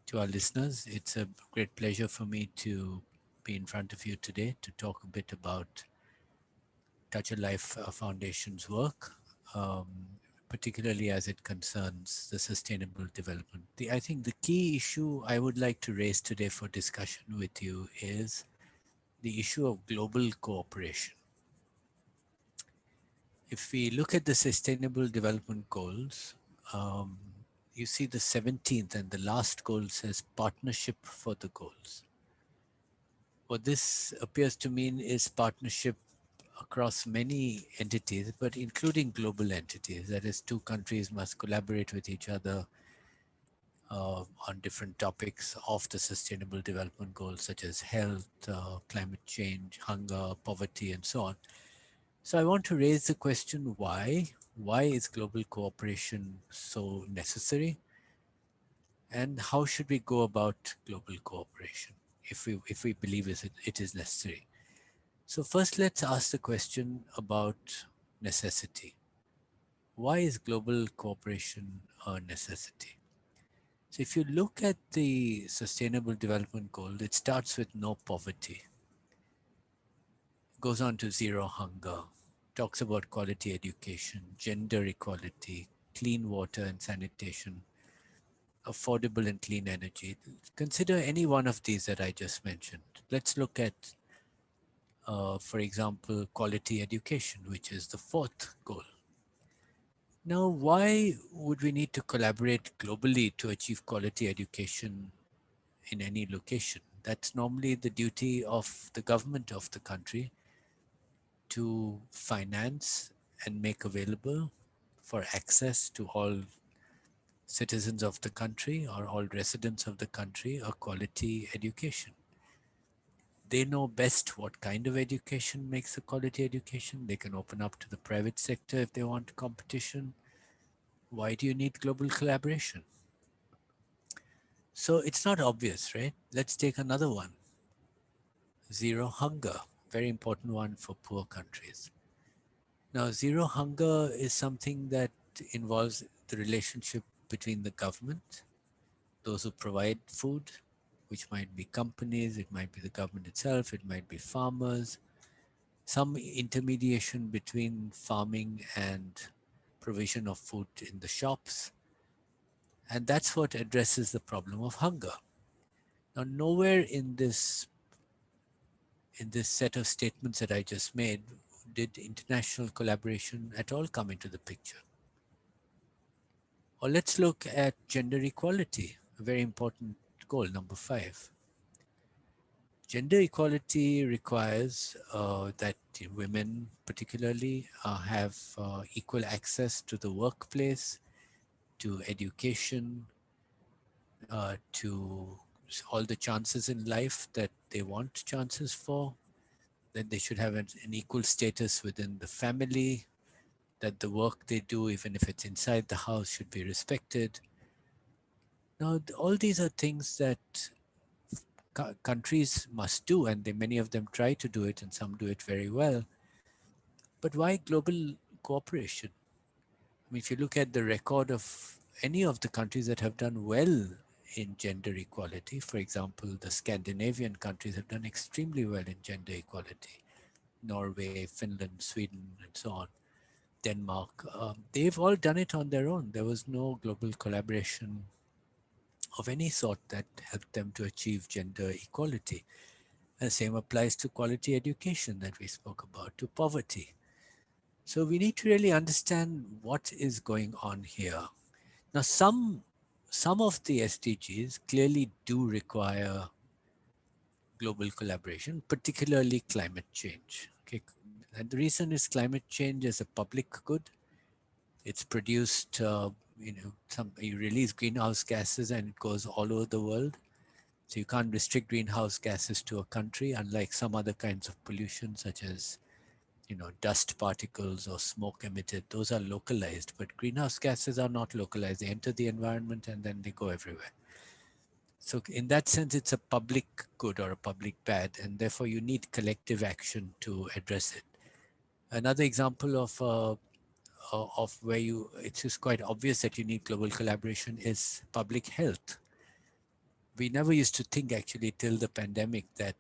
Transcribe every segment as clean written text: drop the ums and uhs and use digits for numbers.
To our listeners. It's a great pleasure for me to be in front of you today to talk a bit about Touch a Life Foundation's work, um, particularly as it concerns the sustainable development. I think the key issue I would like to raise today for discussion with you is the issue of global cooperation. If we look at the Sustainable Development Goals, um, you see the 17th and the last goal says partnership for the goals. What this appears to mean is partnership across many entities, but including global entities. That is, two countries must collaborate with each other on different topics of the Sustainable Development Goals, such as health, climate change, hunger, poverty, and so on. So I want to raise the question why? Why is global cooperation so necessary? And how should we go about global cooperation if we believe it is necessary? So first, let's ask the question about necessity. Why is global cooperation a necessity? So if you look at the Sustainable Development Goal, it starts with no poverty, goes on to zero hunger, talks about quality education, gender equality, clean water and sanitation, affordable and clean energy. Consider any one of these that I just mentioned. Let's look at, for example, quality education, which is the fourth goal. Now, why would we need to collaborate globally to achieve quality education in any location? That's normally the duty of the government of the country to finance and make available for access to all citizens of the country or all residents of the country a quality education. They know best what kind of education makes a quality education. They can open up to the private sector if they want competition. Why do you need global collaboration? So it's not obvious, right? Let's take another one. Zero hunger, very important one for poor countries. Now, zero hunger is something that involves the relationship between the government, those who provide food, which might be companies, it might be the government itself, it might be farmers, some intermediation between farming and provision of food in the shops. And that's what addresses the problem of hunger. Now, nowhere in this set of statements that I just made did international collaboration at all come into the picture. Or let's look at gender equality, a very important goal, number 5. Gender equality requires that women, particularly, have equal access to the workplace, to education, to all the chances in life that they want chances for, that they should have an equal status within the family, that the work they do, even if it's inside the house, should be respected. Now, all these are things that countries must do, and many of them try to do it, and some do it very well. But why global cooperation? I mean, if you look at the record of any of the countries that have done well in gender equality, for example, the Scandinavian countries have done extremely well in gender equality. Norway, Finland, Sweden, and so on, Denmark, they've all done it on their own. There was no global collaboration of any sort that helped them to achieve gender equality. The same applies to quality education that we spoke about, to poverty. So we need to really understand what is going on here. Now, some of the SDGs clearly do require global collaboration, particularly climate change. Okay, and the reason is climate change is a public good. It's produced, you release greenhouse gases and it goes all over the world. So you can't restrict greenhouse gases to a country, unlike some other kinds of pollution, such as dust particles or smoke emitted. Those are localized, but greenhouse gases are not localized. They enter the environment and then they go everywhere. So in that sense, it's a public good or a public bad, and therefore you need collective action to address it. Another example of where it's just quite obvious that you need global collaboration is public health. We never used to think actually till the pandemic that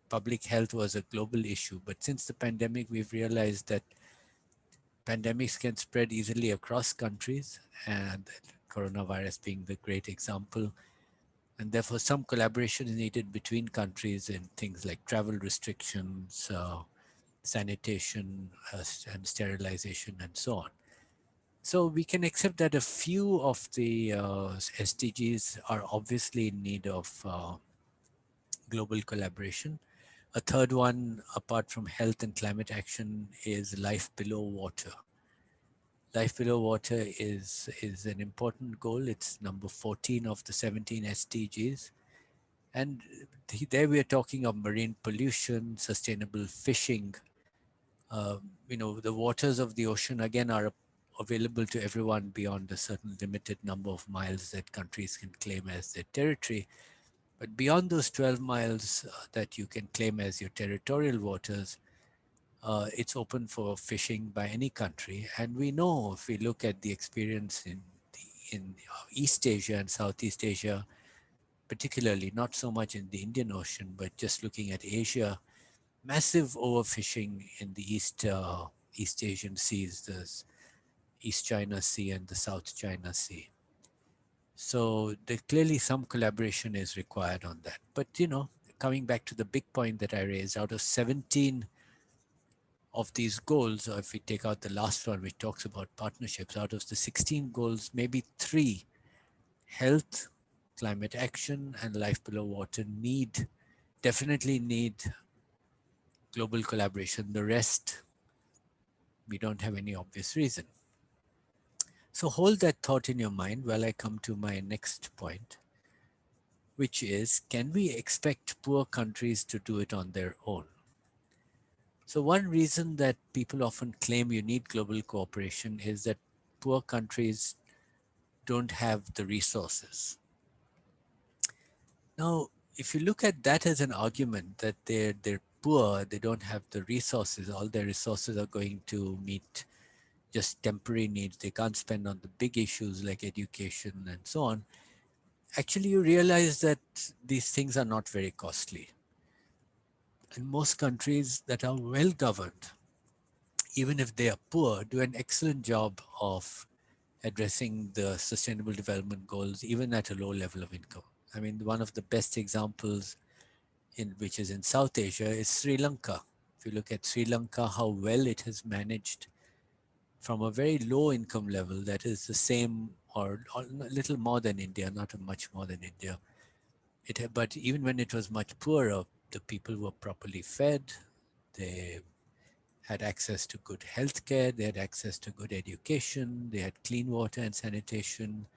public health was a global issue. But since the pandemic, we've realized that pandemics can spread easily across countries, and coronavirus being the great example. And therefore, some collaboration is needed between countries in things like travel restrictions, sanitation, and sterilization, and so on. So we can accept that a few of the SDGs are obviously in need of global collaboration. A third one, apart from health and climate action, is life below water. Life below water is an important goal. It's number 14 of the 17 SDGs. And there we are talking of marine pollution, sustainable fishing. Uh, the waters of the ocean, again, are available to everyone beyond a certain limited number of miles that countries can claim as their territory. But beyond those 12 miles that you can claim as your territorial waters, it's open for fishing by any country. And we know, if we look at the experience in East Asia and Southeast Asia, particularly, not so much in the Indian Ocean, but just looking at Asia, massive overfishing in the East Asian seas, the East China Sea and the South China Sea. So there clearly some collaboration is required on that. But coming back to the big point that I raised, out of 17 of these goals, or if we take out the last one which talks about partnerships, out of the 16 goals, maybe 3, health, climate action, and life below water, definitely need global collaboration. The rest, we don't have any obvious reason. So hold that thought in your mind while I come to my next point, which is, can we expect poor countries to do it on their own? So one reason that people often claim you need global cooperation is that poor countries don't have the resources. Now, if you look at that as an argument that they're poor, they don't have the resources, all their resources are going to meet just temporary needs, they can't spend on the big issues like education and so on, actually you realize that these things are not very costly. And most countries that are well governed, even if they are poor, do an excellent job of addressing the sustainable development goals, even at a low level of income. I mean, one of the best examples which is in South Asia is Sri Lanka. If you look at Sri Lanka, how well it has managed from a very low income level, that is the same or a little more than India, not much more than India. But even when it was much poorer, the people were properly fed. They had access to good health care. They had access to good education. They had clean water and sanitation.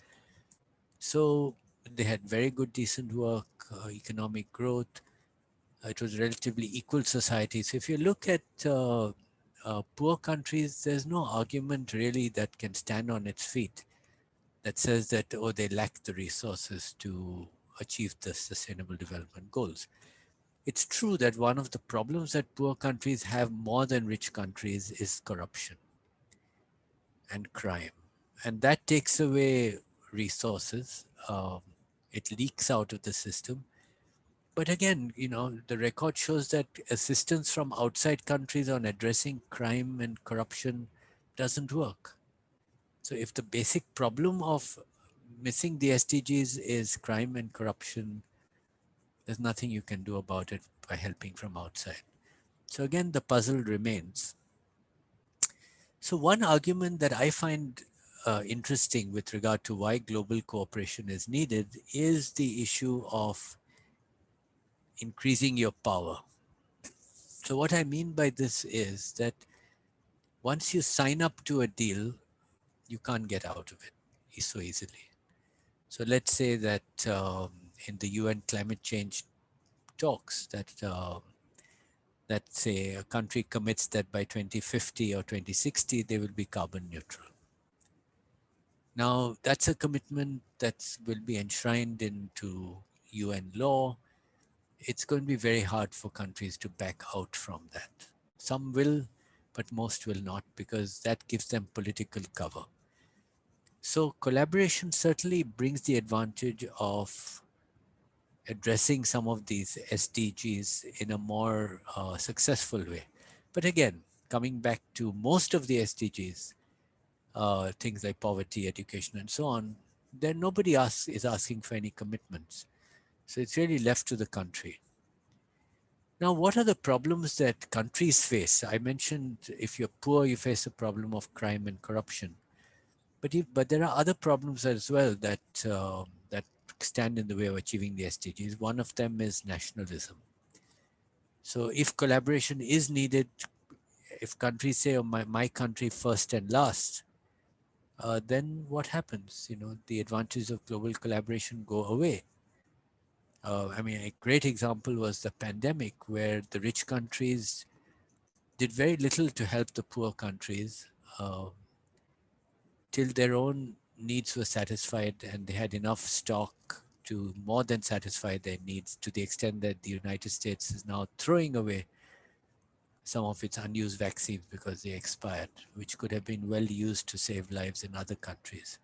So they had very good, decent work, economic growth. It was relatively equal society. So if you look at poor countries, there's no argument really that can stand on its feet that says that, oh, they lack the resources to achieve the sustainable development goals. It's true that one of the problems that poor countries have more than rich countries is corruption and crime. And that takes away resources. It leaks out of the system. But again, the record shows that assistance from outside countries on addressing crime and corruption doesn't work. So if the basic problem of missing the SDGs is crime and corruption, there's nothing you can do about it by helping from outside. So again, the puzzle remains. So one argument that I find interesting with regard to why global cooperation is needed is the issue of increasing your power. So what I mean by this is that once you sign up to a deal, you can't get out of it so easily. So let's say that in the UN climate change talks that say a country commits that by 2050 or 2060 they will be carbon neutral. Now that's a commitment that will be enshrined into UN law. It's going to be very hard for countries to back out from that. Some will, but most will not, because that gives them political cover. So collaboration certainly brings the advantage of addressing some of these SDGs in a more successful way. But again, coming back to most of the SDGs, things like poverty, education, and so on, then nobody is asking for any commitments. So it's really left to the country. Now, what are the problems that countries face? I mentioned if you're poor, you face a problem of crime and corruption. But there are other problems as well that stand in the way of achieving the SDGs. One of them is nationalism. So if collaboration is needed, if countries say, "Oh, my country first and last," then what happens? The advantages of global collaboration go away. I mean, a great example was the pandemic, where the rich countries did very little to help the poor countries uh, till their own needs were satisfied and they had enough stock to more than satisfy their needs, to the extent that the United States is now throwing away some of its unused vaccines because they expired, which could have been well used to save lives in other countries.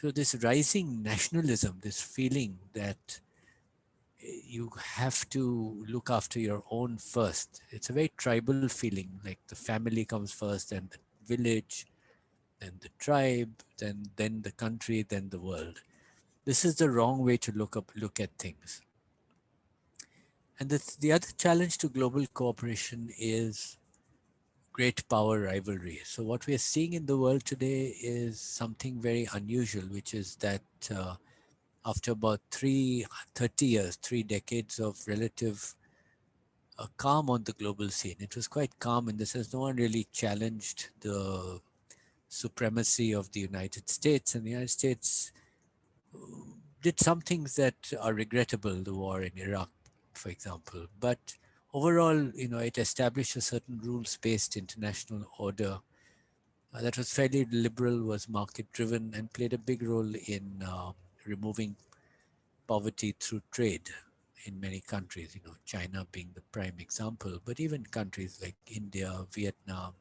So, this rising nationalism, this feeling that you have to look after your own first, it's a very tribal feeling, like the family comes first, then the village, then the tribe, then the country, then the world. This is the wrong way to look at things. And the other challenge to global cooperation is great power rivalry. So what we are seeing in the world today is something very unusual, which is that uh, after about 30 years, 3 decades of relative calm on the global scene, it was quite calm in the sense no one really challenged the supremacy of the United States, and the United States did some things that are regrettable, the war in Iraq, for example. But overall, it established a certain rules-based international order that was fairly liberal, was market-driven, and played a big role in removing poverty through trade in many countries. China being the prime example, but even countries like India, Vietnam,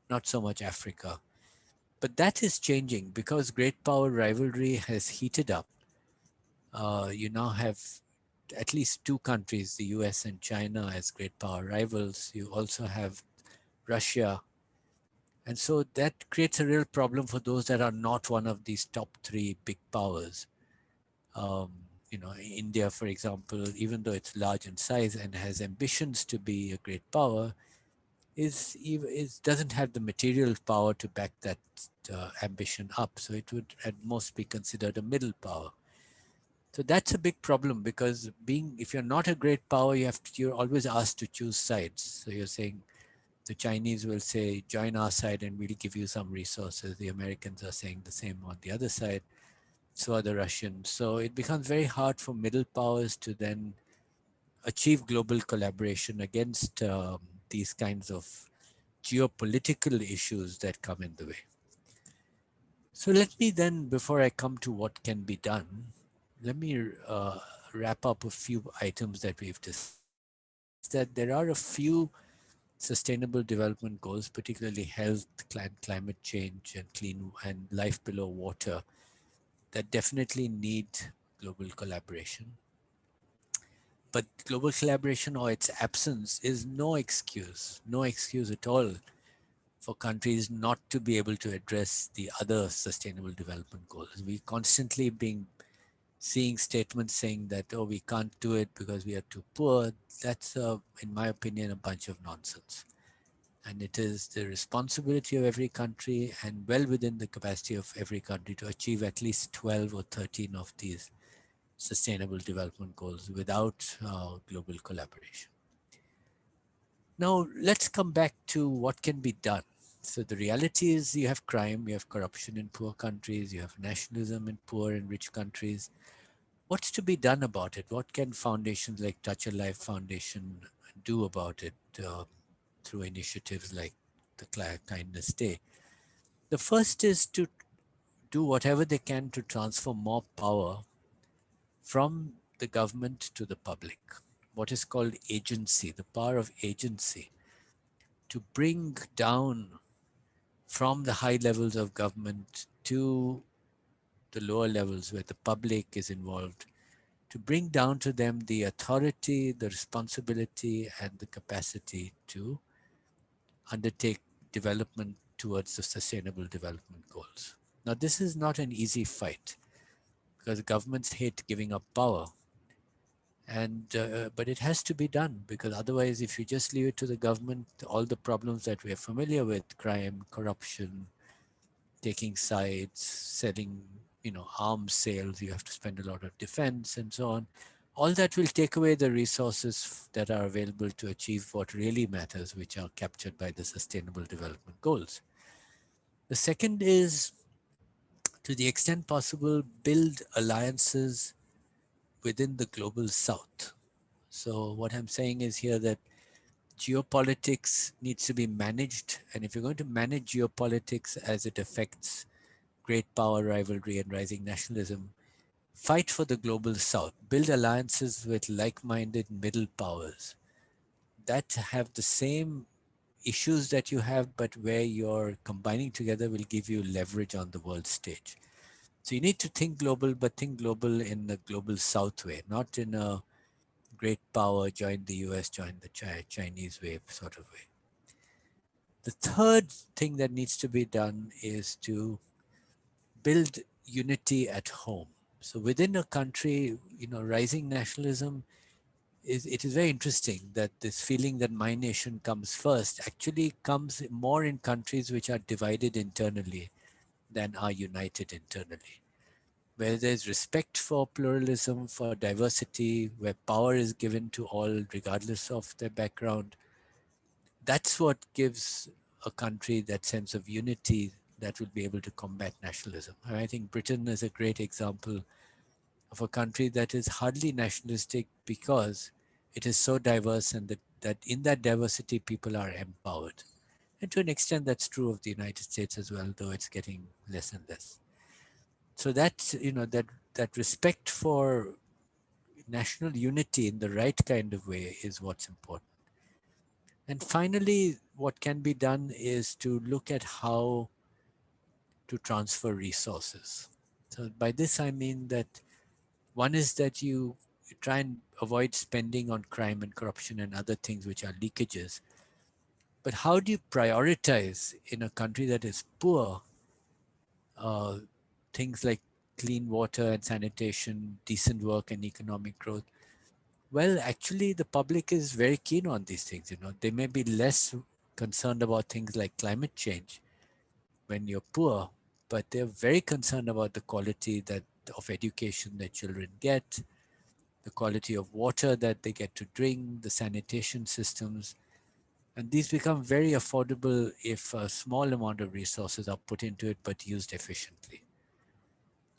not so much Africa. But that is changing because great power rivalry has heated up. You now have at least two countries, the US and China, as great power rivals. You also have Russia. And so that creates a real problem for those that are not one of these top three big powers. Um, India, for example, even though it's large in size and has ambitions to be a great power, doesn't have the material power to back that ambition up. So it would at most be considered a middle power. So that's a big problem because if you're not a great power, you're always asked to choose sides. So you're saying the Chinese will say, join our side and we'll give you some resources. The Americans are saying the same on the other side. So are the Russians. So it becomes very hard for middle powers to then achieve global collaboration against these kinds of geopolitical issues that come in the way. So let me then, before I come to what can be done, let me wrap up a few items that we've discussed. One is that there are a few sustainable development goals, particularly health, climate change, and clean and life below water, that definitely need global collaboration. But global collaboration or its absence is no excuse at all for countries not to be able to address the other sustainable development goals. We constantly being seeing statements saying that, oh, we can't do it because we are too poor. That's, in my opinion, a bunch of nonsense. And it is the responsibility of every country and well within the capacity of every country to achieve at least 12 or 13 of these sustainable development goals without global collaboration. Now, let's come back to what can be done. So, the reality is you have crime, you have corruption in poor countries, you have nationalism in poor and rich countries. What's to be done about it? What can foundations like Touch a Life Foundation do about it through initiatives like the Kindness Day? The first is to do whatever they can to transfer more power from the government to the public, what is called agency, the power of agency, to bring down from the high levels of government to the lower levels where the public is involved, to bring down to them the authority, the responsibility, and the capacity to undertake development towards the sustainable development goals. Now, this is not an easy fight because governments hate giving up power, and but it has to be done, because otherwise, if you just leave it to the government, all the problems that we are familiar with, crime, corruption, taking sides, selling, arms sales, you have to spend a lot of defense and so on. All that will take away the resources that are available to achieve what really matters, which are captured by the Sustainable Development Goals. The second is, to the extent possible, build alliances within the global south. So, what I'm saying is here that geopolitics needs to be managed. And if you're going to manage geopolitics as it affects great power rivalry and rising nationalism, fight for the global south, build alliances with like minded middle powers that have the same issues that you have, but where you're combining together will give you leverage on the world stage. So you need to think global, but think global in the global south way, not in a great power, join the US, join the Chinese way sort of way. The third thing that needs to be done is to build unity at home. So within a country, rising nationalism it is very interesting that this feeling that my nation comes first actually comes more in countries which are divided internally than are united internally. Where there's respect for pluralism, for diversity, where power is given to all regardless of their background, that's what gives a country that sense of unity that will be able to combat nationalism. And I think Britain is a great example of a country that is hardly nationalistic because it is so diverse, and that in that diversity people are empowered. And to an extent that's true of the United States as well, though it's getting less and less. So that that respect for national unity in the right kind of way is what's important. And finally, what can be done is to look at how to transfer resources. So by this I mean that one is that you try and avoid spending on crime and corruption and other things which are leakages. But how do you prioritize in a country that is poor uh, things like clean water and sanitation, decent work and economic growth? Well, actually, the public is very keen on these things. They may be less concerned about things like climate change when you're poor, but they're very concerned about the quality that of education that children get, the quality of water that they get to drink, the sanitation systems. And these become very affordable if a small amount of resources are put into it but used efficiently.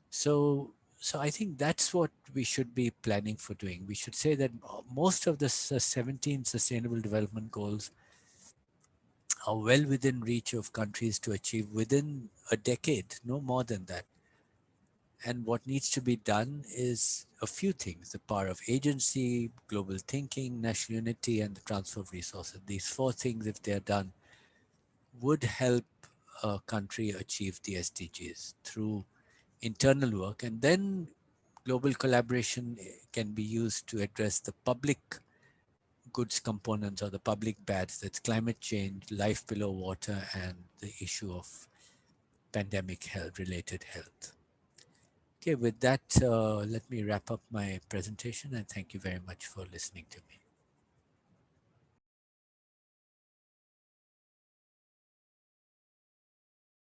So I think that's what we should be planning for doing. We should say that most of the 17 Sustainable Development Goals are well within reach of countries to achieve within a decade, no more than that. And what needs to be done is a few things: the power of agency, global thinking, national unity, and the transfer of resources. These four things, if they're done, would help a country achieve the SDGs through internal work. And then global collaboration can be used to address the public goods components or the public bads, that's climate change, life below water, and the issue of pandemic health related health. Okay, with that, let me wrap up my presentation, and thank you very much for listening to me.